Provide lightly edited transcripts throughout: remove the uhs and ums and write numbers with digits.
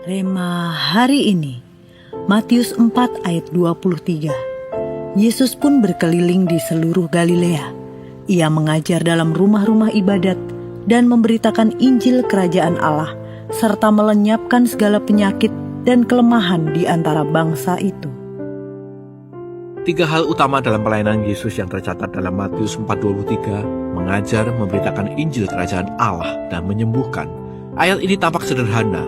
Rema hari ini, Matius 4 ayat 23. Yesus pun berkeliling di seluruh Galilea. Ia mengajar dalam rumah-rumah ibadat dan memberitakan Injil Kerajaan Allah, serta melenyapkan segala penyakit dan kelemahan di antara bangsa itu. 3 hal utama dalam pelayanan Yesus yang tercatat dalam Matius 4:23, mengajar, memberitakan Injil Kerajaan Allah, dan menyembuhkan. Ayat ini tampak sederhana,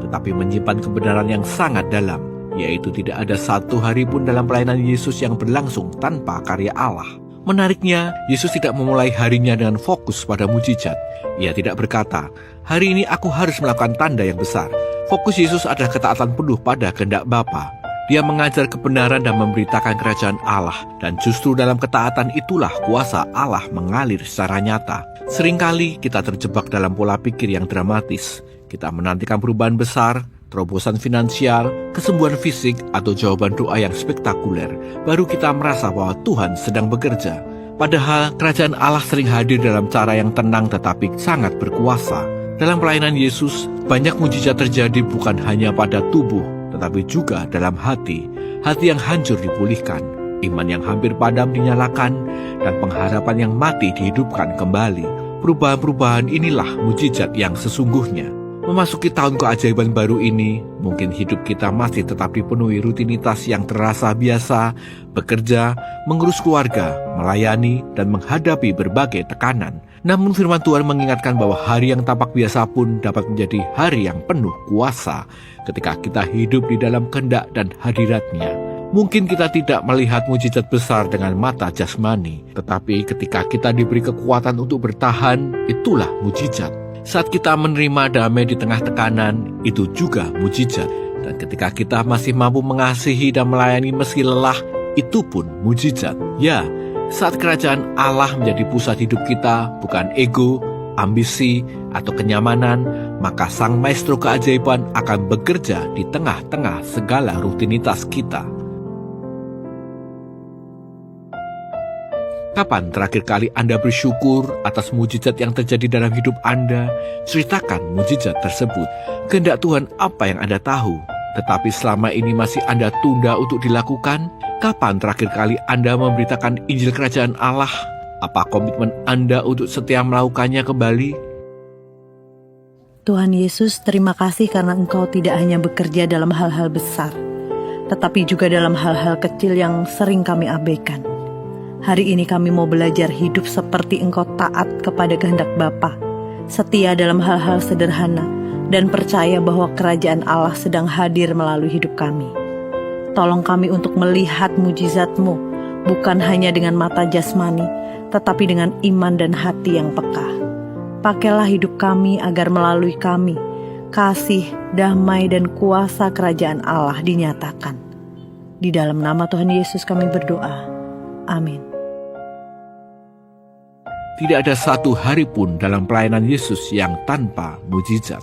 tetapi menyimpan kebenaran yang sangat dalam, yaitu tidak ada satu hari pun dalam pelayanan Yesus yang berlangsung tanpa karya Allah. Menariknya, Yesus tidak memulai harinya dengan fokus pada mujizat. Ia tidak berkata, "Hari ini aku harus melakukan tanda yang besar." Fokus Yesus adalah ketaatan penuh pada kehendak Bapa. Dia mengajar kebenaran dan memberitakan kerajaan Allah, dan justru dalam ketaatan itulah kuasa Allah mengalir secara nyata. Seringkali kita terjebak dalam pola pikir yang dramatis. Kita menantikan perubahan besar, terobosan finansial, kesembuhan fisik, atau jawaban doa yang spektakuler. Baru kita merasa bahwa Tuhan sedang bekerja. Padahal kerajaan Allah sering hadir dalam cara yang tenang tetapi sangat berkuasa. Dalam pelayanan Yesus, banyak mujizat terjadi bukan hanya pada tubuh, tetapi juga dalam hati. Hati yang hancur dipulihkan, iman yang hampir padam dinyalakan, dan pengharapan yang mati dihidupkan kembali. Perubahan-perubahan inilah mujizat yang sesungguhnya. Memasuki tahun keajaiban baru ini, mungkin hidup kita masih tetap dipenuhi rutinitas yang terasa biasa, bekerja, mengurus keluarga, melayani, dan menghadapi berbagai tekanan. Namun firman Tuhan mengingatkan bahwa hari yang tampak biasa pun dapat menjadi hari yang penuh kuasa ketika kita hidup di dalam kehendak dan hadirat-Nya. Mungkin kita tidak melihat mujizat besar dengan mata jasmani, tetapi ketika kita diberi kekuatan untuk bertahan, itulah mujizat. Saat kita menerima damai di tengah tekanan, itu juga mujizat. Dan ketika kita masih mampu mengasihi dan melayani meski lelah, itu pun mujizat. Ya, saat kerajaan Allah menjadi pusat hidup kita, bukan ego, ambisi, atau kenyamanan, maka Sang Maestro keajaiban akan bekerja di tengah-tengah segala rutinitas kita. Kapan terakhir kali Anda bersyukur atas mujizat yang terjadi dalam hidup Anda? Ceritakan mujizat tersebut. Kehendak Tuhan apa yang Anda tahu, tetapi selama ini masih Anda tunda untuk dilakukan? Kapan terakhir kali Anda memberitakan Injil Kerajaan Allah? Apa komitmen Anda untuk setia melakukannya kembali? Tuhan Yesus, terima kasih karena Engkau tidak hanya bekerja dalam hal-hal besar, tetapi juga dalam hal-hal kecil yang sering kami abaikan. Hari ini kami mau belajar hidup seperti Engkau taat kepada kehendak Bapa, setia dalam hal-hal sederhana, dan percaya bahwa kerajaan Allah sedang hadir melalui hidup kami. Tolong kami untuk melihat mujizat-Mu, bukan hanya dengan mata jasmani, tetapi dengan iman dan hati yang peka. Pakailah hidup kami agar melalui kami, kasih, damai, dan kuasa kerajaan Allah dinyatakan. Di dalam nama Tuhan Yesus kami berdoa. Amin. Tidak ada satu hari pun dalam pelayanan Yesus yang tanpa mujizat.